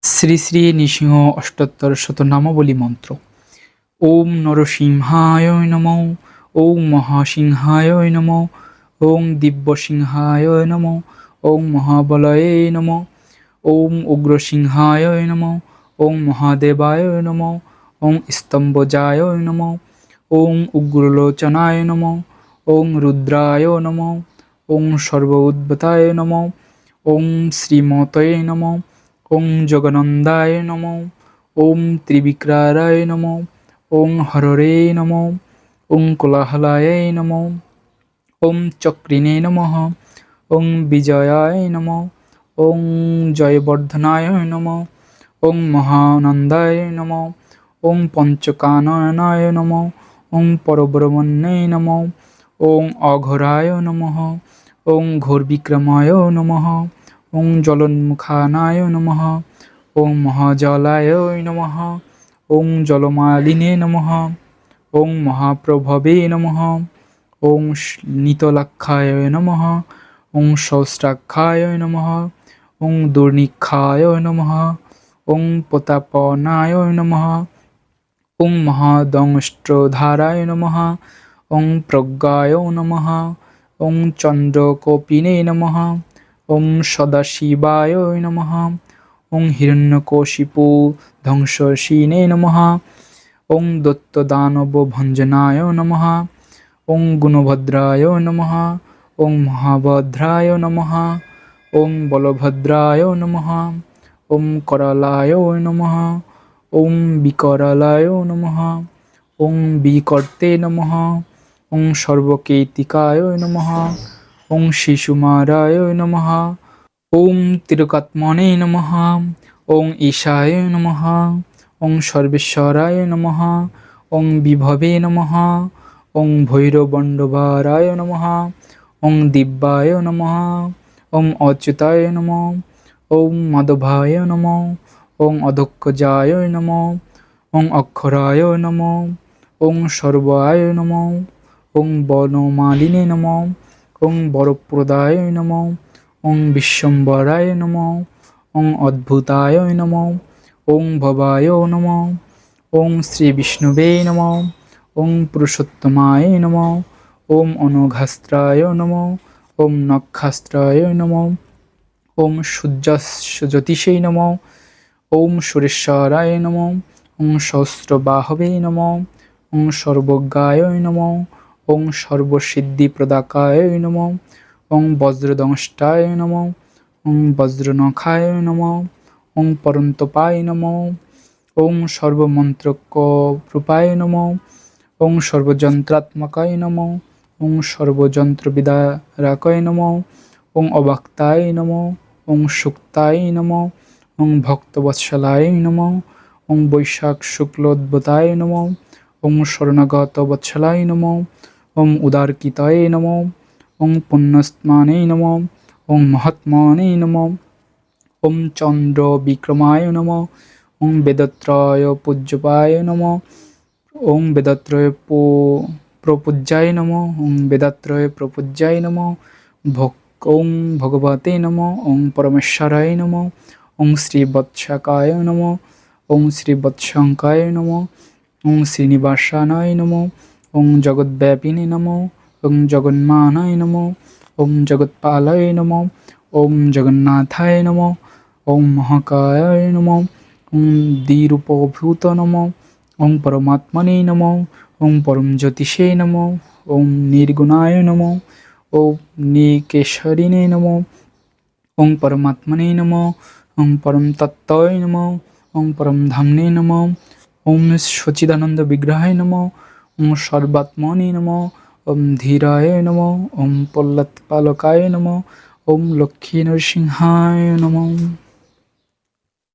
শ্রী শ্রী নৃসিংহ অষ্টোত্তর শতনামাবলী মন্ত্র। ওম নরসিংহায় নমঃ। ওম মহাসিংহায় নমঃ। ওম দিব্যসিংহায় নমঃ। ওম মহাবলয়ে নমঃ। ওম উগ্রসিংহায় নমঃ। ওম মহাদেবায় নমঃ। ওম স্তম্ভজায় নমঃ। ওম উগ্রলোচনায় নমঃ। ওম রুদ্রায় নমঃ। ওম সর্বউদ্ভূতায় নমঃ। ওম শ্রীমতয়ে নমঃ। ওম জগনন্দায় নমঃ। ওম ত্রিবিক্রমায় নমঃ। ওম হররে নমঃ। ওম কোলাহলায় নমঃ। ওম চক্রিণে নমঃ। ওম বিজয়ায় নমঃ। ওম জয়বর্ধনায় নমঃ। ওম মহানন্দায় নমঃ। ওম পঞ্চকাননায় নমঃ। ওম পরব্রহ্মণ্যে নমঃ। ওম অঘোরায় নমঃ। ওম ঘোরবিক্রমায় নমঃ। ওম জলোন্মুখানায় নমঃ। ওম মহাজলায় নমঃ। ওম জলমালিনে নমঃ। ওম মহাপ্রভবে নমঃ। ওম নীতলাক্ষায় নমঃ। ওম সহস্রাক্ষায় নমঃ। ওম দুর্নিক্ষায় নমঃ। ওম প্রতাপনায় নমঃ। ওম মহাদংষ্ট্রধারায় নমঃ। ওম প্রজ্ঞায় নমঃ। ওম চন্দ্রকৌপিনে নমঃ। ওম সদাশিবায় নমঃ। ওম হিরণ্যকশিপু ধ্বংসশীনে নমঃ। ওম দত্তদানবভঞ্জনায় নমঃ। ওম গুণভদ্রায় নমঃ। ওম মহাভদ্রায় নমঃ। ওম বলভদ্রায় নমঃ। ওম করালায় নমঃ। ওম বিকরালায় নমঃ। ওম বিকর্তে নমঃ। ওম সর্বকেতিকায় নমঃ। ওম শিশুমারায় নমঃ। ওম তিরকাত্মনে নমঃ। ওম ঈশায় নমঃ। ওম সর্বেশ্বরায় নমঃ। ওম বিভবে নমঃ। ওম ভৈরবণ্ডবারায় নমঃ। ওম দিব্যায় নমঃ। ওম অচ্যুতায় নমঃ। ওম মাধবায় নমঃ। ওম অধোক্ষজায় নমঃ। ওম অক্ষরায় নমঃ। ওম সর্বায় নমঃ। ওম বনমালিনে নমঃ। ওম বরপ্রদায় নমঃ। ওম বিশ্বম্বরায় নমঃ। ওম অদ্ভুতায় নমঃ। ওম ভবায় নমঃ। ওম শ্রীবিষ্ণুবে নমঃ। ওম পুরুষোত্তমায় নমঃ। ওম অনঘাস্ত্রায় নমঃ। ওম নক্ষাস্ত্রায় নমঃ। ওম সূর্যজ্যোতিষে নমঃ। ওম সুরেশ্বরায় নমঃ। ওম সহস্রবাহবে নমঃ। ওম সর্বজ্ঞায় নমঃ। ওম সর্বসিদ্ধিপ্রদাকায় নমঃ। ওম বজ্রদংষ্টায় নমঃ। ওম বজ্রনখায় নমঃ। ওম পরন্তপায় নমঃ। ওম সর্বমন্ত্রকরূপায় নমঃ। ওম সর্বযন্ত্রাত্মকায় নমঃ। ওম সর্বযন্ত্রবিদারকায় নমঃ। ওম অবাক্তায় নমঃ। ওম সুক্তায় নমঃ। ওম ভক্তবৎসলায় নমঃ। ওম বৈশাখ শুক্লোদ্ভূতায় নমঃ। ওম শরণাগতবৎসলায় নমঃ। ওম উদারকিতায় নমঃ। ওম পুণ্যস্মানে নমঃ। ওম মহাত্মনে নমঃ। ওম চন্দ্রবিক্রমায় নমঃ। ওম বেদত্রয় পূজ্যপায় নমঃ। ওম বেদত্রয় প্রপূজ্যায় নমঃ। ওম বেদত্রয় প্রপূজ্যায় নমঃ। ওম ভগবতে নমঃ। ওম পরমেশ্বরায় নমঃ। ওম শ্রীবৎসকায় নমঃ। ওম শ্রীবৎসঙ্কায় নমঃ। ওম শ্রীনিবাসানায় নমঃ। ওম জগদ্ব্যাপিনে নমঃ। ওম জগন্মানায় নমঃ। ওম জগৎপালায় নমঃ। ওম জগন্নাথায় নমঃ। ওম মহাকায়ায় নমঃ। ওম দ্বিরূপভূত নমঃ। ওম পরমাত্মনে নমঃ। ওম পরমজ্যোতিষে নমঃ। ওম নির্গুণায় নমঃ। ওম নিকেশরিণে নমঃ। ওম পরমাত্মনে নমঃ। ওম পরমতত্ত্বয় নমঃ। ওম পরমধাম্নে নমঃ। ওম সচ্চিদানন্দ বিগ্রহায় নমঃ। ওম সর্বাত্মনে নমঃ। ওম ধীরায় নমঃ। ওম প্রহ্লাদপালকায় নমঃ। ওম লক্ষ্মী নরসিংহায় নমঃ।